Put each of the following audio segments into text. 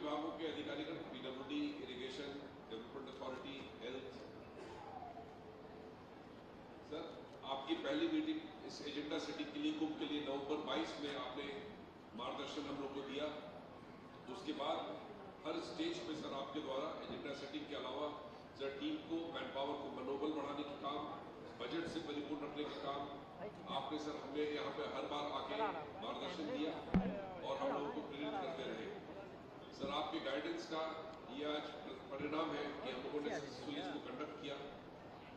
विभागों के अधिकारीगण, PWD, irrigation, development authority, health. Sir, आपकी पहली मीटिंग इस एजेंडा सेटिंग के लिए कुंभ के लिए नवंबर 22 में आपने मार्गदर्शन हम लोग को दिया। उसके बाद हर स्टेज पे सर आपके द्वारा एजेंडा सेटिंग के अलावा सर टीम को, मैन पावर को मनोबल बढ़ाने का काम, बजट से परिपूर्ण रखने का काम आपने सर हमें यहाँ पे हर बार आके मार्गदर्शन दिया और हम लोगों को प्रेरित करते रहे। सर आपके गाइडेंस का ये आज परिणाम है कि हम लोगों ने सक्सेसफुली इसको कंडक्ट किया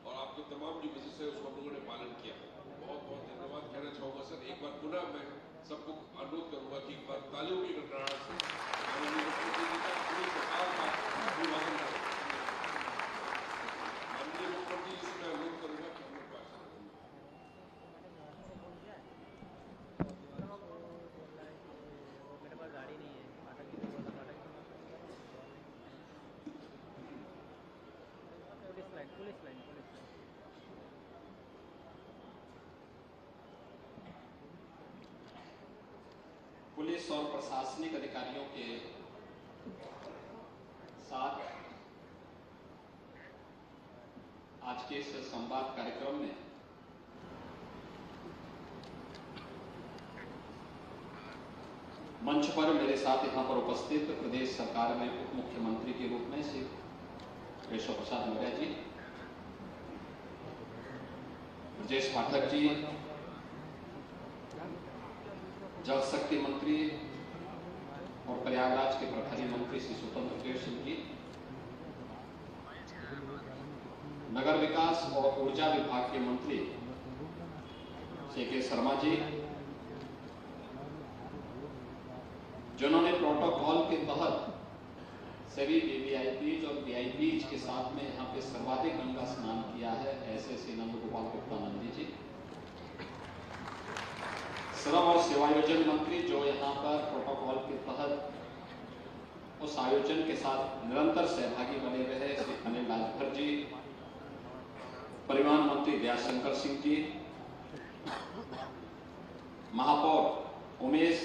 और आपके तमाम जो विजिट्स है उसको हम लोगों ने पालन किया। बहुत बहुत धन्यवाद कहना चाहूँगा सर। एक बार पुनः मैं सबको अनुरोध करूँगा कि एक बार तालियों की गड़गड़ाहट से माननीय मुख्यमंत्री जी का पूरी सरकार का अभिवादन करें। माननीय मुख्यमंत्री जी से मैं अनुरोध करूँगा कि हम लोग बात करें। मेरे पास गाड़ी नहीं है, फाटक की जरूरत है, police line police line police line. Police और प्रशासनिक अधिकारियों के साथ आज के इस संवाद कार्यक्रम में मंच पर मेरे साथ यहां पर उपस्थित प्रदेश सरकार में उप मुख्यमंत्री के रूप में श्री केशव प्रसाद मौर्य जी, ब्रजेश पाठक जी, जल शक्ति मंत्री और प्रयागराज के प्रभारी मंत्री श्री स्वतंत्र देव सिंह जी, नगर विकास और ऊर्जा विभाग के मंत्री श्री के शर्मा जी, जिन्होंने प्रोटोकॉल के तहत सभी वीवीआईपी और वीआईपी के साथ में यहाँ पे सर्वाधिक गंगा स्नान किया है, ऐसे श्री नंदगोपाल गुप्ता नंदी जी, श्रम और सेवायोजन मंत्री जो यहाँ पर प्रोटोकॉल के तहत उस आयोजन के साथ निरंतर सहभागी बने रहे श्री अनिल राजभर जी, परिवहन मंत्री दयाशंकर सिंह जी, महापौर उमेश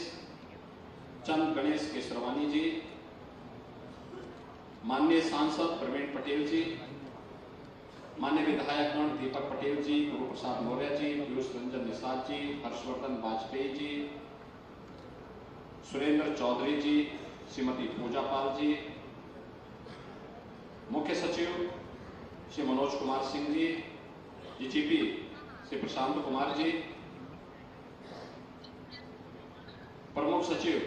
चंद गणेश केसरवानी जी, माननीय सांसद प्रवीण पटेल जी, माननीय विधायकगण दीपक पटेल जी, गुरु प्रसाद मौर्य जी, पीयूष रंजन निषाद जी, हर्षवर्धन वाजपेयी जी, सुरेंद्र चौधरी जी, श्रीमती पूजा पाल जी, मुख्य सचिव श्री मनोज कुमार सिंह जी, डीजीपी श्री प्रशांत कुमार जी, प्रमुख सचिव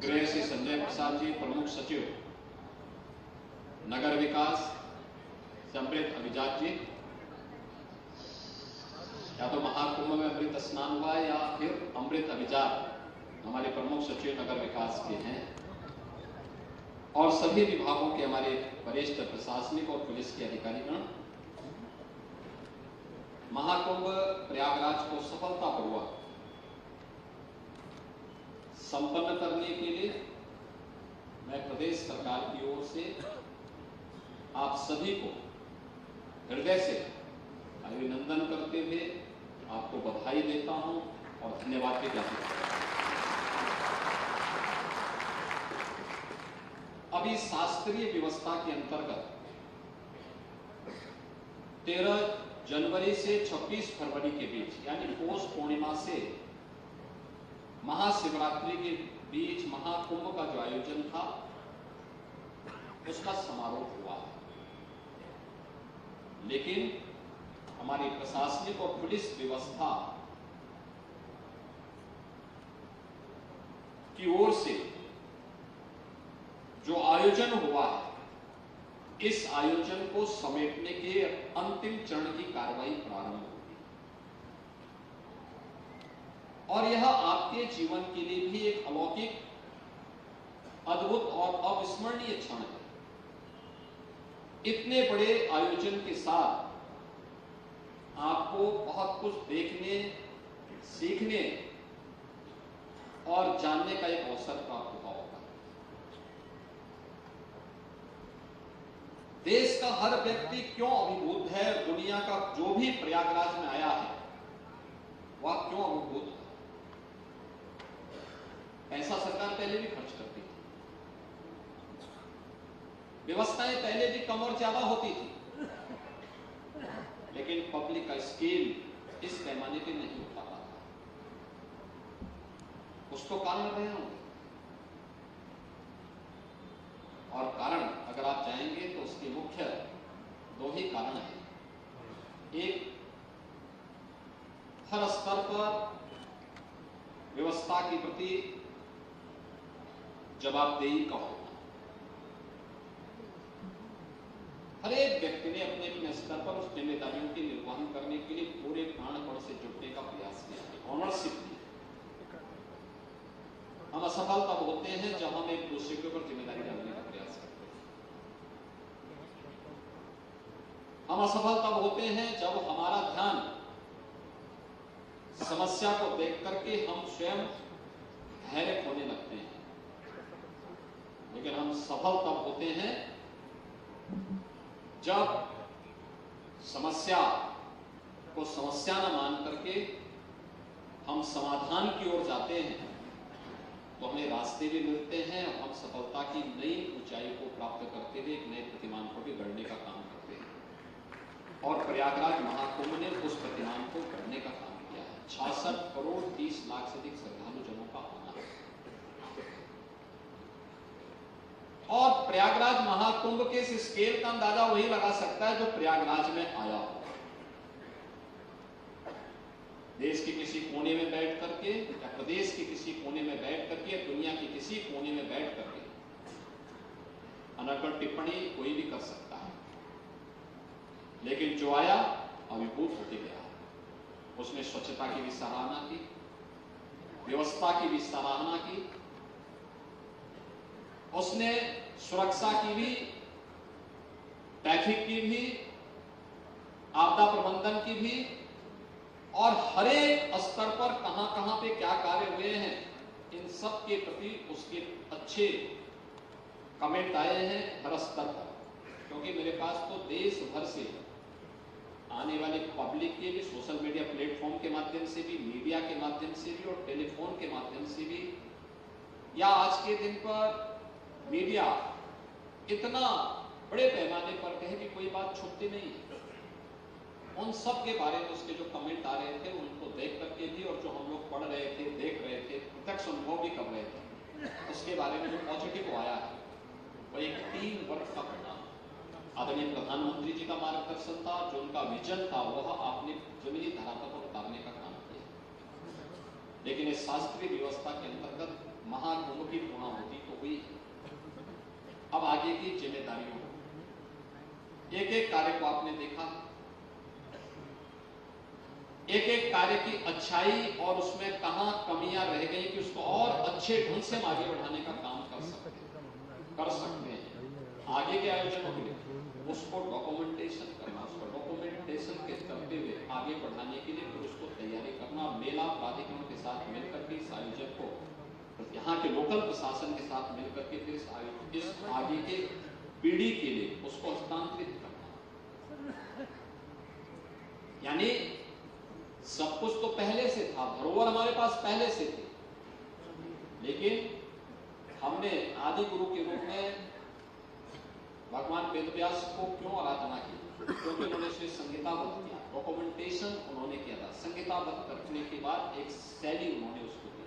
गृह श्री संजय प्रसाद जी, प्रमुख सचिव नगर विकास अमृत अभिजात जी, या तो महाकुंभ में अमृत स्नान हुआ या फिर अमृत अभिजात हमारे प्रमुख सचिव नगर विकास के हैं, और सभी विभागों के हमारे वरिष्ठ प्रशासनिक और पुलिस के अधिकारीगण। महाकुंभ प्रयागराज को सफलतापूर्वक संपन्न करने के लिए मैं प्रदेश सरकार की ओर से आप सभी को हृदय से अभिनंदन करते हुए आपको बधाई देता हूं और धन्यवाद भी ज्ञापित करता हूं। अभी शास्त्रीय व्यवस्था के अंतर्गत 13 जनवरी से 26 फरवरी के बीच यानी पौष पूर्णिमा से महाशिवरात्रि के बीच महाकुंभ का जो आयोजन था उसका समारोह हुआ है, लेकिन हमारी प्रशासनिक और पुलिस व्यवस्था की ओर से जो आयोजन हुआ है, इस आयोजन को समेटने के अंतिम चरण की कार्रवाई प्रारंभ होगी और यह आपके जीवन के लिए भी एक अलौकिक, अद्भुत और अविस्मरणीय क्षण है। इतने बड़े आयोजन के साथ आपको बहुत कुछ देखने, सीखने और जानने का एक अवसर प्राप्त हुआ होगा। देश का हर व्यक्ति क्यों अभिभूत है, दुनिया का जो भी प्रयागराज में आया है वह क्यों अभिभूत है। पैसा सरकार पहले भी खर्च करती थी, व्यवस्थाएं पहले भी कम और ज्यादा होती थी, लेकिन पब्लिक का स्केल इस पैमाने पे नहीं हो पा रहा था। कुछ तो कारण रहे होंगे, और कारण अगर आप जाएंगे तो उसके मुख्य दो ही कारण हैं। एक, हर स्तर पर व्यवस्था के प्रति जवाबदेही का होना। हर एक व्यक्ति ने अपने अपने स्तर पर उस जिम्मेदारियों के निर्वहन करने के लिए पूरे प्राणपण से जुटने का प्रयास किया, ऑनरशिप की। हम असफल तब होते हैं जब हम एक दूसरे के ऊपर जिम्मेदारी डालने का प्रयास करते हैं। हम असफल तब होते हैं जब हमारा ध्यान समस्या को देख करके हम स्वयं धैर्य खोने लगते हैं। लेकिन हम सफल तब होते हैं जब समस्या को समस्या न मान करके हम समाधान की ओर जाते हैं, तो हमें रास्ते भी मिलते हैं और हम सफलता की नई ऊंचाई को प्राप्त करते हुए एक नए प्रतिमान को भी गढ़ने का काम करते हैं। और प्रयागराज महाकुंभ ने उस प्रतिमान को गढ़ने का काम किया है। 66 करोड़ 30 लाख से अधिक श्रद्धालु जनों का आना है। और प्रयागराज महाकुंभ के इस स्केल का अंदाजा वही लगा सकता है जो प्रयागराज में आया हो। देश के किसी कोने में बैठ करके या प्रदेश के किसी कोने में बैठ करके या दुनिया के किसी कोने में बैठ करके अनर्गल टिप्पणी कोई भी कर सकता है, लेकिन जो आया अभिभूत होते गया। उसने स्वच्छता की भी सराहना की, व्यवस्था की भी सराहना की, उसने सुरक्षा की भी, ट्रैफिक की भी, आपदा प्रबंधन की भी, और हर एक स्तर पर कहां कहां पे क्या कार्य हुए हैं, इन सब के प्रति उसके अच्छे कमेंट आए हैं हर स्तर पर। क्योंकि मेरे पास तो देश भर से आने वाले पब्लिक के भी, सोशल मीडिया प्लेटफॉर्म के माध्यम से भी, मीडिया के माध्यम से भी और टेलीफोन के माध्यम से भी, या आज के दिन पर मीडिया इतना बड़े पैमाने पर कहे कि कोई बात छुपती नहीं है, उन सब के बारे में उसके जो कमेंट आ रहे थे उनको देख करके भी, और जो हम लोग पढ़ रहे थे, देख रहे थे, प्रत्यक्ष अनुभव भी कर रहे थे, उसके बारे में जो पॉजिटिव आया है वो एक 3 वर्ष का परिणाम। आदरणीय प्रधानमंत्री जी का मार्गदर्शन था, जो उनका विजन था वह आपने जमीनी धरातल पर उतारने का काम किया। लेकिन इस शास्त्रीय व्यवस्था के अंतर्गत महाकुंभ की पूर्णाहुति तो हुई है। अब आगे की जिम्मेदारियों, एक एक कार्य को आपने देखा, एक एक कार्य की अच्छाई और उसमें कहां कमियां रह गई कि उसको और अच्छे ढंग से आगे बढ़ाने का काम कर सकते हैं। आगे के आयोजनों के लिए उसको डॉक्यूमेंटेशन करना, उसको डॉक्यूमेंटेशन के करते हुए आगे बढ़ाने के लिए फिर उसको तैयारी करना, मेला प्राधिकरण के साथ मिलकर के इस आयोजन को, यहाँ के लोकल प्रशासन के साथ मिलकर के फिर इस आगे के पीढ़ी के लिए उसको हस्तांतरित करना। यानी सब कुछ तो पहले से था, धरोहर हमारे पास पहले से थी, लेकिन हमने आदि गुरु के रूप में भगवान वेदव्यास को क्यों आराधना की? क्योंकि उन्होंने इसे संहिताबद्ध किया, डॉक्यूमेंटेशन उन्होंने किया था। संहिताबद्ध करने के बाद एक शैली उन्होंने उसको दी,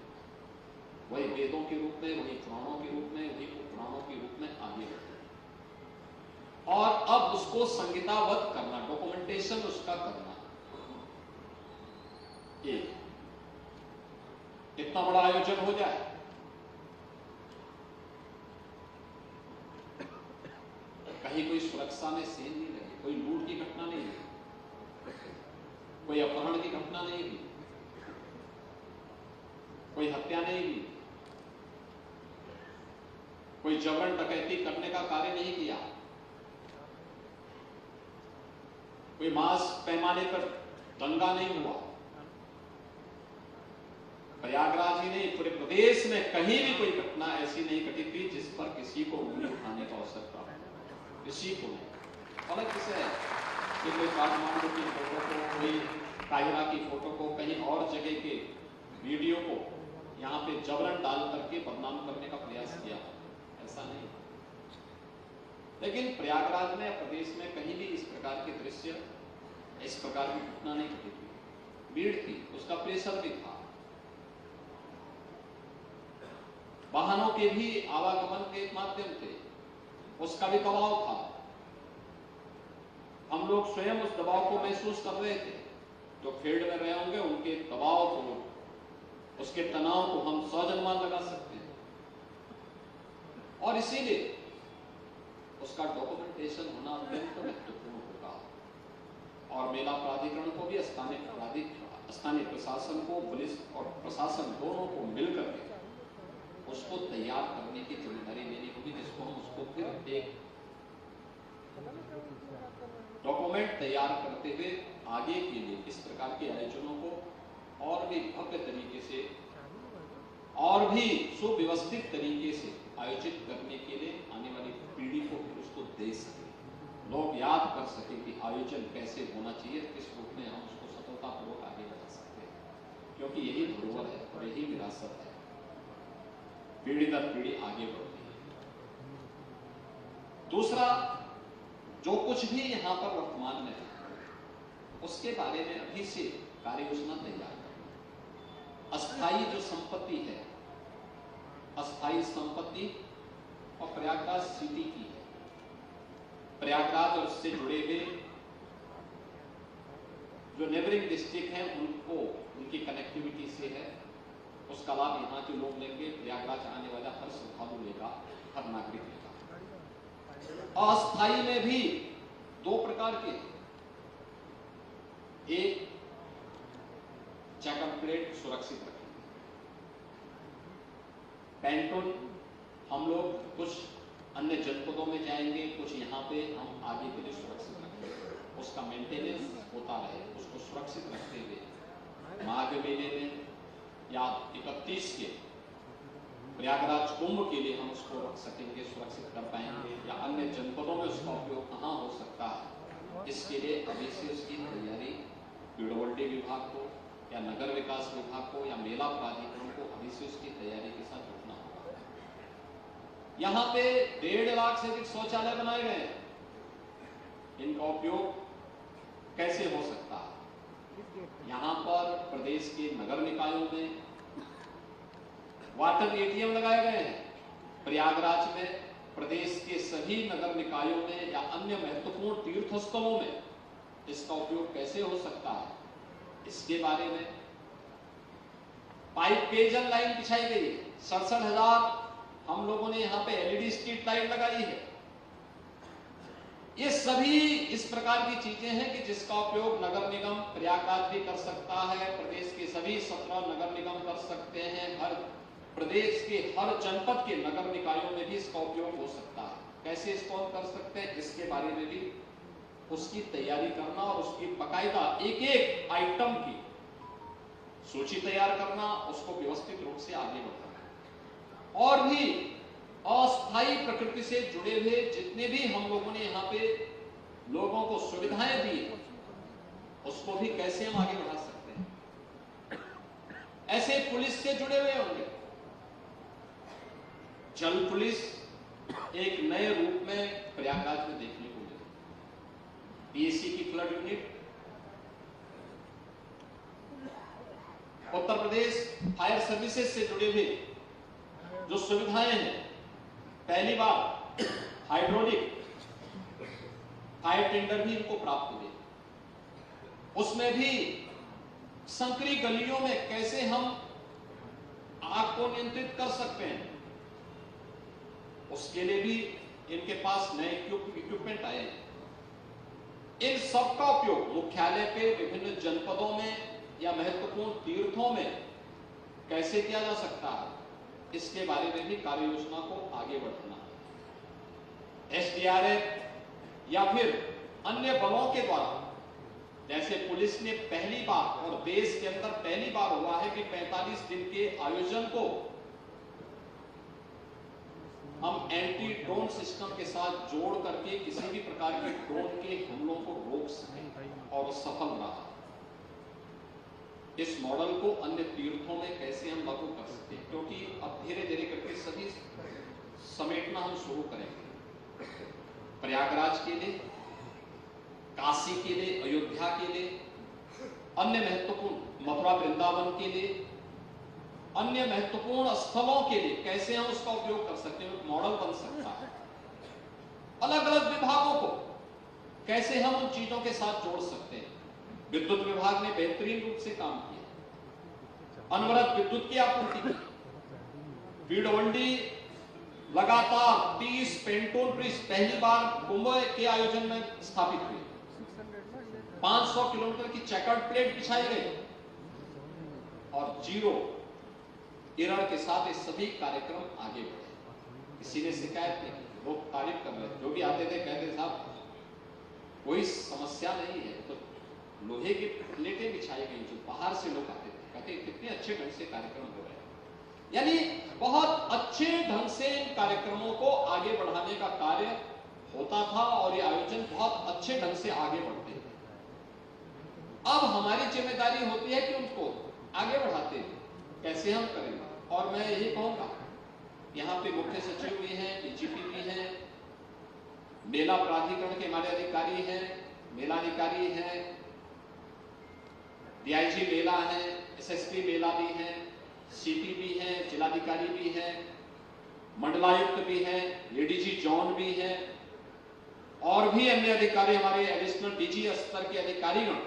वही वेदों के रूप में, वही पुराणों के रूप में, वही उपपुराणों के रूप में आगे बढ़े। और अब उसको संहिताबद्ध करना, डॉक्यूमेंटेशन उसका करना, इतना बड़ा आयोजन हो जाए, कहीं कोई सुरक्षा में सेन नहीं लगी, कोई लूट की घटना नहीं हुई, कोई अपहरण की घटना नहीं हुई, कोई हत्या नहीं हुई, कोई जबरन डकैती करने का कार्य नहीं किया, कोई मास पैमाने पर दंगा नहीं हुआ। प्रयागराज ही नहीं, पूरे प्रदेश में कहीं भी कोई घटना ऐसी नहीं घटी थी जिस पर किसी को उंगली उठाने का अवसर प्राप्त, किसी को नहीं। अलग किसे है कि कोई काठमांडू की फोटो को, कोई काहिरा की फोटो को, कहीं और जगह के वीडियो को यहाँ पे जबरन डाल करके बदनाम करने का प्रयास किया, ऐसा नहीं। लेकिन प्रयागराज में, प्रदेश में कहीं भी इस प्रकार के दृश्य, इस प्रकार की घटना नहीं घटी थी। भीड़ थी, उसका प्रेशर भी था, वाहनों के भी आवागमन के माध्यम थे, उसका भी दबाव था। हम लोग स्वयं उस दबाव को महसूस कर रहे थे। जो फील्ड में रहे होंगे उनके दबाव को, उसके तनाव को हम सौ अनुमान लगा सकते हैं। और इसीलिए उसका डॉक्यूमेंटेशन होना अत्यंत महत्वपूर्ण होगा। और मेला प्राधिकरण को भी, स्थानीय प्रशासन को, पुलिस और प्रशासन दोनों को मिलकर के उसको तैयार करने की जिम्मेदारी लेनी होगी, जिसको हम उसको फिर एक डॉक्यूमेंट तैयार करते हुए आगे के लिए इस प्रकार के आयोजनों को और भी भव्य तरीके से और भी सुव्यवस्थित तरीके से आयोजित करने के लिए आने वाली पीढ़ी को फिर उसको दे सके, लोग याद कर सके कि आयोजन कैसे होना चाहिए, किस रूप में हम उसको सफलतापूर्वक आगे बढ़ा सकते हैं। क्योंकि यही धरोहर है और यही विरासत है, पीढ़ी दर पीढ़ी आगे बढ़ती है। दूसरा, जो कुछ भी यहां पर वर्तमान में है उसके बारे में अभी से कार्य योजना तैयार करना। अस्थायी जो संपत्ति है, अस्थायी संपत्ति और प्रयागराज सिटी की है। प्रयागराज और उससे जुड़े हुए जो नेबरिंग डिस्ट्रिक्ट हैं उनको, उनकी कनेक्टिविटी से है, उसका लाभ यहाँ के लोग लेंगे, प्रयागराज आने वाला हर श्रद्धालु लेगा, हर नागरिक लेगा। अस्थायी में भी दो प्रकार के, एक चेकअप प्लेट सुरक्षित रखेंगे, पैंटून हम लोग कुछ अन्य जनपदों में जाएंगे, कुछ यहाँ पे हम आगे के लिए सुरक्षित रखेंगे, उसका मेंटेनेंस होता रहे, उसको सुरक्षित रखते हुए माघ मेले में या 31 के प्रयागराज कुंभ के लिए हम उसको रख सकेंगे, सुरक्षित कर पाएंगे, या अन्य जनपदों में उसका उपयोग कहाँ हो सकता है, इसके लिए अभी से उसकी तैयारी पीडब्ल्यूडी विभाग को या नगर विकास विभाग को या मेला प्राधिकरण को अभी से उसकी तैयारी के साथ जुटना होगा। यहाँ पे 1.5 लाख से अधिक शौचालय बनाए गए हैं, इनका उपयोग कैसे हो सकता है? यहाँ पर प्रदेश के नगर निकायों में वाटर एटीएम लगाए गए हैं। प्रयागराज में प्रदेश के सभी नगर निकायों में या अन्य महत्वपूर्ण तीर्थ स्थलों में इसका उपयोग कैसे हो सकता है, इसके बारे में पाइप पेयजल लाइन बिछाई गई है। 67,000 हम लोगों ने यहाँ पे एलईडी स्ट्रीट लाइट लगाई है। ये सभी इस प्रकार की चीजें हैं कि जिसका उपयोग नगर निगम प्रयागराज भी कर सकता है, प्रदेश के सभी 17 नगर निगम कर सकते हैं, हर प्रदेश के हर जनपद के नगर निकायों में भी इसका उपयोग हो सकता है। कैसे इसको हम कर सकते हैं, इसके बारे में भी उसकी तैयारी करना और उसकी बाकायदा एक एक आइटम की सूची तैयार करना, उसको व्यवस्थित रूप से आगे बढ़ाना। और भी अस्थायी प्रकृति से जुड़े हुए जितने भी हम लोगों ने यहाँ पे लोगों को सुविधाएं दी, उसको भी कैसे हम आगे बढ़ा सकते हैं। ऐसे पुलिस से जुड़े हुए होंगे, जल पुलिस एक नए रूप में प्रयागराज में देखने को मिली। पीएसी की flood unit, Uttar Pradesh fire services से जुड़े हुए जो सुविधाएं हैं, पहली बार हाइड्रोलिक फायर टेंडर भी इनको प्राप्त हुए। उसमें भी संकरी गलियों में कैसे हम आग को नियंत्रित कर सकते हैं, उसके लिए भी इनके पास नए इक्विपमेंट आए हैं। इन सब का उपयोग मुख्यालय पे, विभिन्न जनपदों में या महत्वपूर्ण तीर्थों में कैसे किया जा सकता है, इसके बारे में भी कार्य योजना को आगे बढ़ाना है। एसडीआरएफ या फिर अन्य बलों के द्वारा, जैसे पुलिस ने पहली बार और देश के अंदर पहली बार हुआ है कि 45 दिन के आयोजन को हम एंटी ड्रोन सिस्टम के साथ जोड़ करके किसी भी प्रकार के ड्रोन के हमलों को रोक सकें, और सफल रहा। इस मॉडल को अन्य तीर्थों में कैसे हम लागू कर सकते हैं, क्योंकि अब धीरे धीरे करके सभी समेटना हम शुरू करेंगे। प्रयागराज के लिए, काशी के लिए, अयोध्या के लिए, अन्य महत्वपूर्ण मथुरा वृंदावन के लिए, अन्य महत्वपूर्ण स्थलों के लिए कैसे हम उसका उपयोग कर सकते हैं, मॉडल बन सकता है। अलग अलग विभागों को कैसे हम उन चीजों के साथ जोड़ सकते हैं। विद्युत विभाग ने बेहतरीन रूप से काम किया, अनवरत विद्युत की आपूर्ति की। पीडब्ल्यूडी लगातार 30 पेंटोन ब्रिज पहली बार कुंभ के आयोजन में स्थापित हुए। 500 किलोमीटर की चेकर्ड प्लेट बिछाई गई और जीरो एरर के साथ ये सभी कार्यक्रम आगे बढ़े। किसी ने शिकायत नहीं की, लोग तारीफ कर रहे, जो भी आते थे कहते साहब कोई समस्या नहीं है। तो लोहे की प्लेटें बिछाई गई, जो बाहर से लोग आते थे कहते कितने अच्छे ढंग से कार्यक्रम हो रहे हैं। यानी बहुत अच्छे ढंग से इन कार्यक्रमों को आगे बढ़ाने का कार्य होता था और ये आयोजन बहुत अच्छे ढंग से आगे बढ़ते थे। अब हमारी जिम्मेदारी होती है कि उनको आगे बढ़ाते हैं, कैसे हम करेंगे। और मैं यही कहूंगा, यहाँ पे मुख्य सचिव भी हैं, डीजीपी भी हैं, मेला प्राधिकरण के हमारे अधिकारी हैं, मेलाधिकारी हैं, डीआईजी मेला है, एसएसपी मेला भी है, सीपी भी है, जिलाधिकारी भी है, मंडलायुक्त भी है, एडीजी जोन भी है और भी अन्य अधिकारी, हमारे एडिशनल डीजी स्तर के अधिकारीगण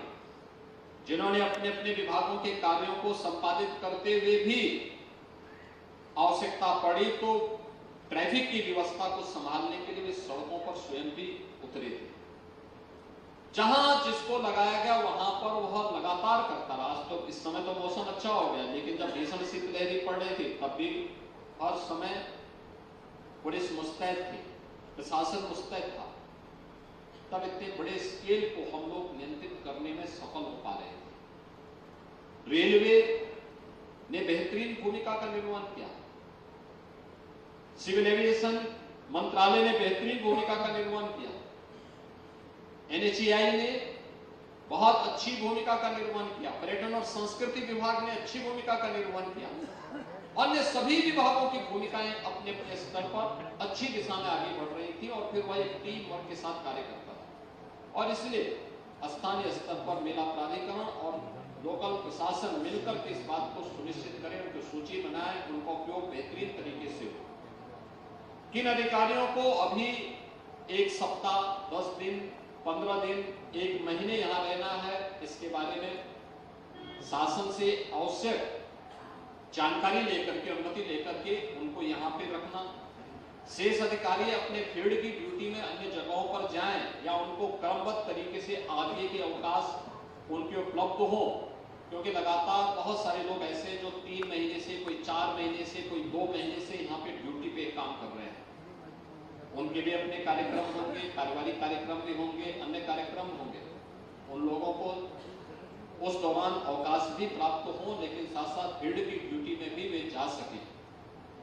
जिन्होंने अपने अपने विभागों के कार्यों को संपादित करते हुए भी आवश्यकता पड़ी तो ट्रैफिक की व्यवस्था को संभालने के लिए वे सड़कों पर स्वयं भी उतरे थे। जहां जिसको लगाया गया वहां पर वह लगातार करता रहा। तो इस समय तो मौसम अच्छा हो गया, लेकिन जब भीषण शीतलहरी पड़ रही थी तब भी हर समय पुलिस मुस्तैद थी, प्रशासन मुस्तैद था। तब इतने बड़े स्केल को हम लोग नियंत्रित करने में सफल हो पा रहे थे। रेलवे ने बेहतरीन भूमिका का निर्वहन किया, सिविल एविएशन मंत्रालय ने बेहतरीन भूमिका का निर्वहन किया, एनएचएआई ने बहुत अच्छी भूमिका का निर्वहन किया, पर्यटन और संस्कृति विभाग ने अच्छी भूमिका का निर्वहन किया। अन्य सभी विभागों की भूमिकाएं अपने अपने स्तर पर अच्छी दिशा में आगे बढ़ रही थी और फिर वह एक टीम वर्क के साथ कार्य करता था। और इसलिए स्थानीय स्तर पर मेला प्राधिकरण और लोकल प्रशासन मिलकर के इस बात को सुनिश्चित करें, उनकी सूची बनाएं, उनका उपयोग बेहतरीन तरीके से हो। किन अधिकारियों को अभी 1 सप्ताह, 10 दिन, 15 दिन, 1 महीने यहां रहना है, इसके बारे में शासन से आवश्यक जानकारी लेकर के, अनुमति लेकर के उनको यहां पे रखना। शेष अधिकारी अपने फील्ड की ड्यूटी में अन्य जगहों पर जाएं या उनको क्रमबद्ध तरीके से आगे के अवकाश उनके उपलब्ध हो, क्योंकि लगातार बहुत सारे लोग ऐसे जो 3 महीने से, कोई 4 महीने से, कोई 2 महीने से यहाँ पे ड्यूटी पे काम कर रहे हैं। उनके भी अपने कार्यक्रम होंगे, पारिवारिक कार्यक्रम भी होंगे, अन्य कार्यक्रम होंगे। उन लोगों को उस दौरान अवकाश भी प्राप्त हो, लेकिन साथ साथ फील्ड की ड्यूटी में भी वे जा सके,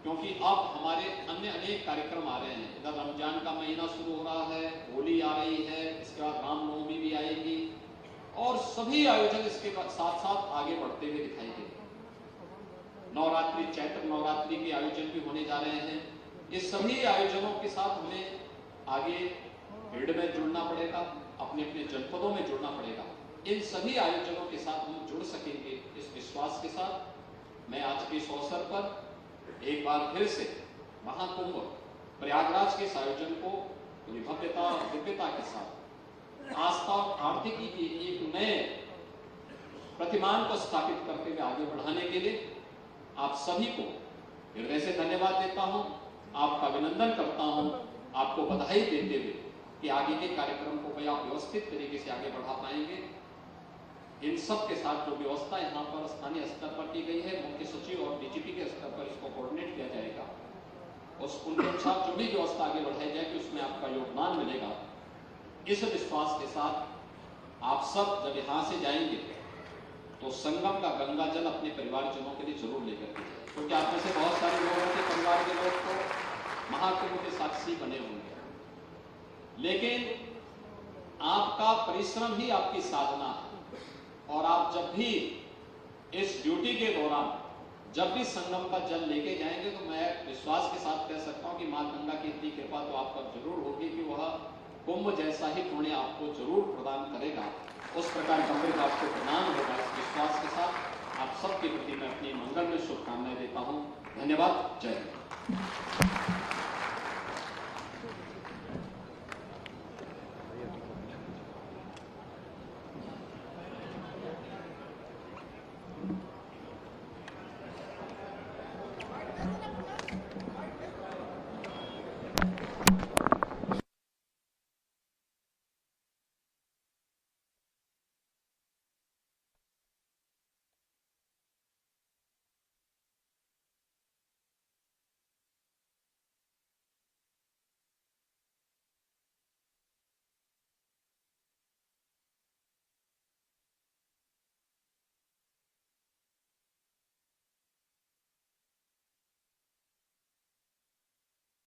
क्योंकि अब हमारे अन्य अनेक कार्यक्रम आ रहे हैं। इधर रमजान का महीना शुरू हो रहा है, होली आ रही है, इसके बाद रामनवमी भी आएगी और सभी आयोजन इसके साथ साथ आगे बढ़ते हुए दिखाई देंगे। नवरात्रि, चैत्र नवरात्रि के आयोजन भी होने जा रहे हैं। इस सभी आयोजनों के साथ हमें आगे फील्ड में जुड़ना पड़ेगा, अपने अपने जनपदों में जुड़ना पड़ेगा। इन सभी आयोजनों के साथ हम जुड़ सकेंगे इस विश्वास के साथ। मैं आज के इस अवसर पर एक बार फिर से महाकुंभ प्रयागराज के इस आयोजन को पूरी भव्यता और दिव्यता के साथ आस्था और आर्थिकी की एक नए प्रतिमान को स्थापित करते हुए आगे बढ़ाने के लिए आप सभी को हृदय से धन्यवाद देता हूं, आपका अभिनंदन करता हूं, आपको बधाई देते हुए कि आगे के कार्यक्रम को भी आप व्यवस्थित तरीके से आगे बढ़ा पाएंगे। इन सब के साथ जो व्यवस्था यहाँ पर स्थानीय स्तर पर की गई है, मुख्य सचिव और डीजीपी के स्तर पर इसको कोऑर्डिनेट किया जाएगा। उनके अनुसार जो भी व्यवस्था आगे बढ़ाई जाएगी उसमें आपका योगदान मिलेगा। इस विश्वास के साथ आप सब जब यहाँ से जाएंगे तो संगम का गंगा जल अपने परिवारजनों के लिए जरूर लेकर के जाए, क्योंकि आप में से बहुत सारे लोगों के परिवार के लोग तो महाकुंभ के साक्षी बने होंगे, लेकिन आपका परिश्रम ही आपकी साधना है। और आप जब भी इस ड्यूटी के दौरान जब भी संगम का जल लेके जाएंगे तो मैं विश्वास के साथ कह सकता हूं कि मां गंगा की इतनी कृपा तो आप पर जरूर होगी कि वह कुंभ जैसा ही पुण्य आपको जरूर प्रदान करेगा। उस प्रकार का अमृत आपको प्रदान होगा, इस विश्वास के साथ आप सबके प्रति मैं अपनी मंगल में शुभकामनाएं देता हूं। धन्यवाद। जय हिंद।